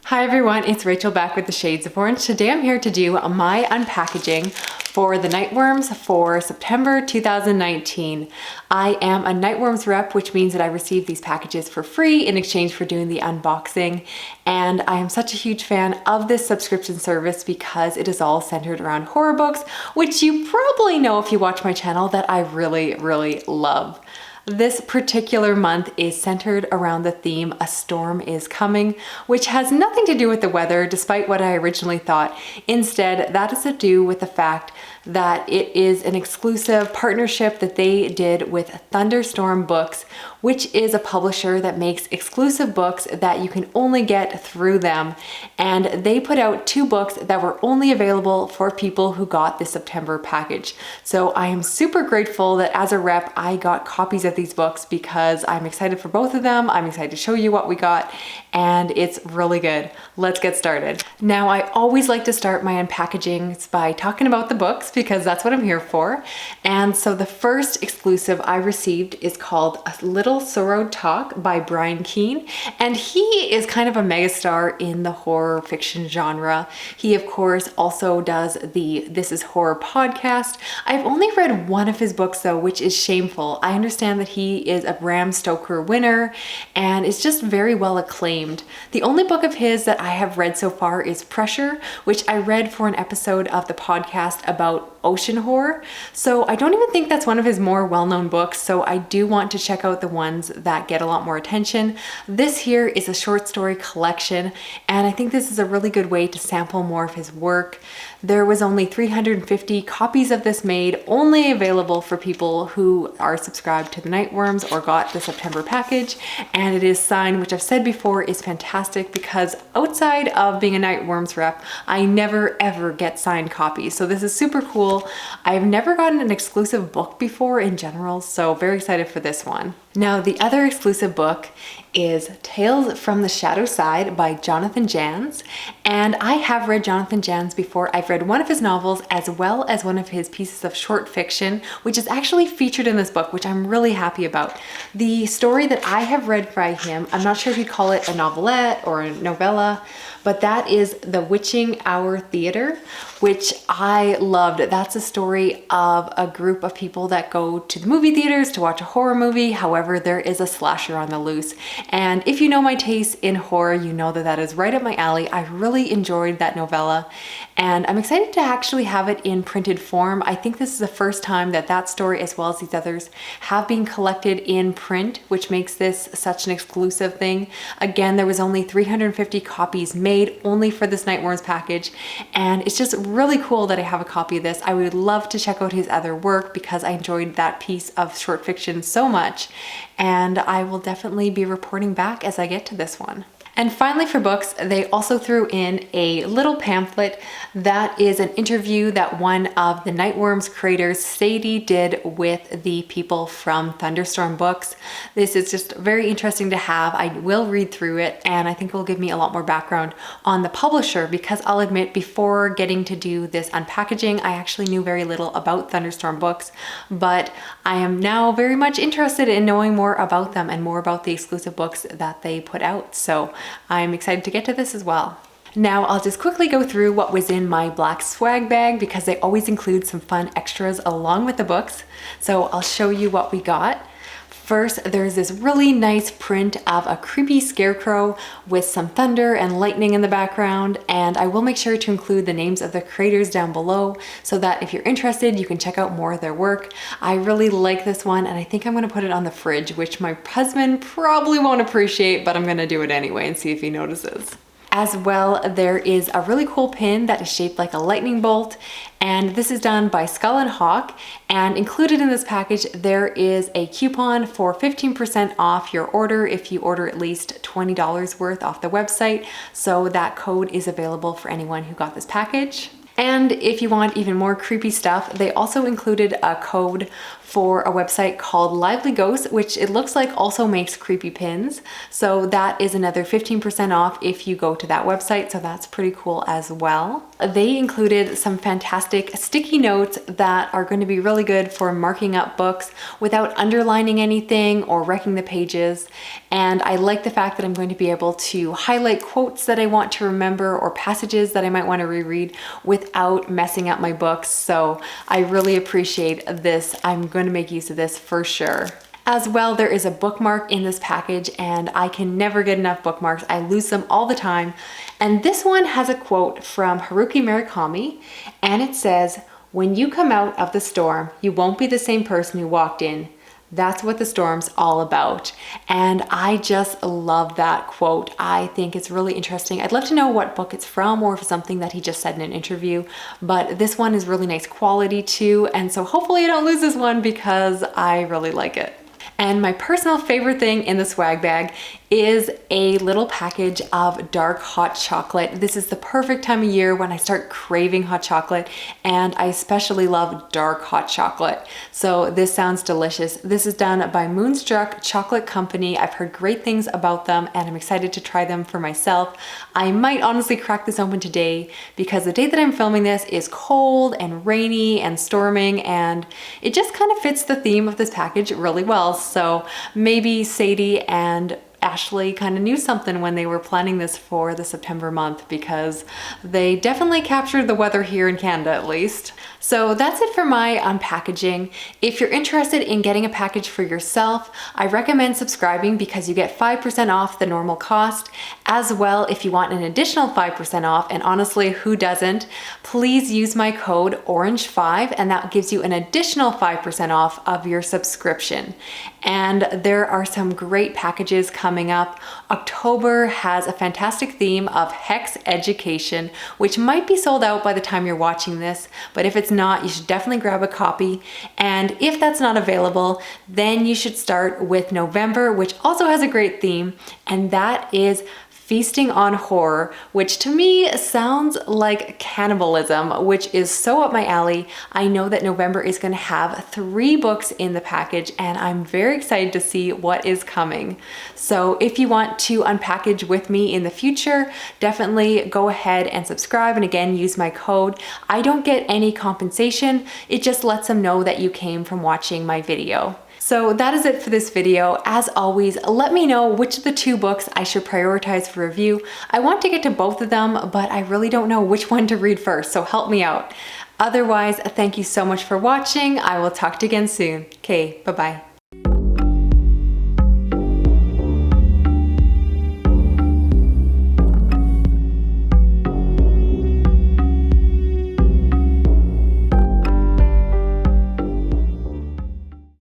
Hi everyone, it's Rachel back with the Shades of Orange. Today I'm here to do my unpackaging for the Nightworms for September 2019. I am a Nightworms rep, which means that I receive these packages for free in exchange for doing the unboxing. And I am such a huge fan of this subscription service because it is all centered around horror books, which you probably know if you watch my channel that I really love. This particular month is centered around the theme A Storm is Coming, which has nothing to do with the weather, despite what I originally thought. Instead, that is to do with the fact that it is an exclusive partnership that they did with Thunderstorm Books, which is a publisher that makes exclusive books that you can only get through them. And they put out 2 books that were only available for people who got the September package. So I am super grateful that as a rep, I got copies of these books because I'm excited for both of them. I'm excited to show you what we got, and it's really good. Let's get started. Now, I always like to start my unpackagings by talking about the books because that's what I'm here for. And so the first exclusive I received is called A Little Sorrowed Talk by Brian Keene. And he is kind of a megastar in the horror fiction genre. He, of course, also does the This Is Horror podcast. I've only read one of his books though, which is Shameful. I understand that he is a Bram Stoker winner and is just very well acclaimed. The only book of his that I have read so far is Pressure, which I read for an episode of the podcast about ocean horror. So I don't even think that's one of his more well-known books, so I do want to check out the ones that get a lot more attention. This here is a short story collection, and I think this is a really good way to sample more of his work. There was only 350 copies of this made, only available for people who are subscribed to the Nightworms or got the September package, and it is signed, which I've said before is fantastic because outside of being a Nightworms rep, I never ever get signed copies. So this is super cool. I've never gotten an exclusive book before in general, so very excited for this one. Now, the other exclusive book is Tales from the Shadow Side by Jonathan Janz. And I have read Jonathan Janz before. I've read one of his novels as well as one of his pieces of short fiction, which is actually featured in this book, which I'm really happy about. The story that I have read by him, I'm not sure if you'd call it a novelette or a novella, but that is The Witching Hour Theater, which I loved. That's a story of a group of people that go to the movie theaters to watch a horror movie. However, there is a slasher on the loose. And if you know my taste in horror, you know that that is right up my alley. I really enjoyed that novella, and I'm excited to actually have it in printed form. I think this is the first time that that story, as well as these others, have been collected in print, which makes this such an exclusive thing. Again, there was only 350 copies made only for this Nightworms package, and it's just really cool that I have a copy of this. I would love to check out his other work because I enjoyed that piece of short fiction so much, and I will definitely be reporting back as I get to this one. And finally, for books, they also threw in a little pamphlet that is an interview that one of the Nightworms creators, Sadie, did with the people from Thunderstorm Books. This is just very interesting to have. I will read through it, and I think it will give me a lot more background on the publisher because I'll admit, before getting to do this unpackaging, I actually knew very little about Thunderstorm Books, but I am now very much interested in knowing more about them and more about the exclusive books that they put out. So I'm excited to get to this as well. Now, I'll just quickly go through what was in my black swag bag because they always include some fun extras along with the books. So I'll show you what we got. First, there's this really nice print of a creepy scarecrow with some thunder and lightning in the background, and I will make sure to include the names of the creators down below so that if you're interested, you can check out more of their work. I really like this one, and I think I'm gonna put it on the fridge, which my husband probably won't appreciate, but I'm gonna do it anyway and see if he notices. As well, there is a really cool pin that is shaped like a lightning bolt, and this is done by Skull and Hawk, and included in this package there is a coupon for 15% off your order if you order at least $20 worth off the website, so that code is available for anyone who got this package. And if you want even more creepy stuff, they also included a code for a website called Lively Ghosts, which it looks like also makes creepy pins. So that is another 15% off if you go to that website. So that's pretty cool as well. They included some fantastic sticky notes that are going to be really good for marking up books without underlining anything or wrecking the pages. And I like the fact that I'm going to be able to highlight quotes that I want to remember or passages that I might want to reread without messing up my books. So I really appreciate this. I'm going to make use of this for sure. As well, there is a bookmark in this package, and I can never get enough bookmarks. I lose them all the time. And this one has a quote from Haruki Murakami, and it says, "When you come out of the storm, you won't be the same person who walked in. That's what the storm's all about." And I just love that quote. I think it's really interesting. I'd love to know what book it's from or if it's something that he just said in an interview, but this one is really nice quality too. And so hopefully I don't lose this one because I really like it. And my personal favorite thing in the swag bag is a little package of dark hot chocolate. This is the perfect time of year when I start craving hot chocolate, and I especially love dark hot chocolate. So this sounds delicious. This is done by Moonstruck Chocolate Company. I've heard great things about them, and I'm excited to try them for myself. I might honestly crack this open today because the day that I'm filming this is cold and rainy and storming, and it just kind of fits the theme of this package really well. So maybe Sadie and Ashley kind of knew something when they were planning this for the September month, because they definitely captured the weather here in Canada at least. So that's it for my unpackaging. If you're interested in getting a package for yourself, I recommend subscribing because you get 5% off the normal cost. As well, if you want an additional 5% off, and honestly, who doesn't, please use my code ORANGE5 and that gives you an additional 5% off of your subscription. And there are some great packages coming up. October has a fantastic theme of Hex Education, which might be sold out by the time you're watching this, but if it's not, you should definitely grab a copy. And if that's not available, then you should start with November, which also has a great theme, and that is Feasting on Horror, which to me sounds like cannibalism, which is so up my alley. I know that November is going to have 3 books in the package, and I'm very excited to see what is coming. So if you want to unpackage with me in the future, definitely go ahead and subscribe, and again, use my code. I don't get any compensation. It just lets them know that you came from watching my video. So that is it for this video. As always, let me know which of the 2 books I should prioritize for review. I want to get to both of them, but I really don't know which one to read first, so help me out. Otherwise, thank you so much for watching. I will talk to you again soon. Okay, bye-bye.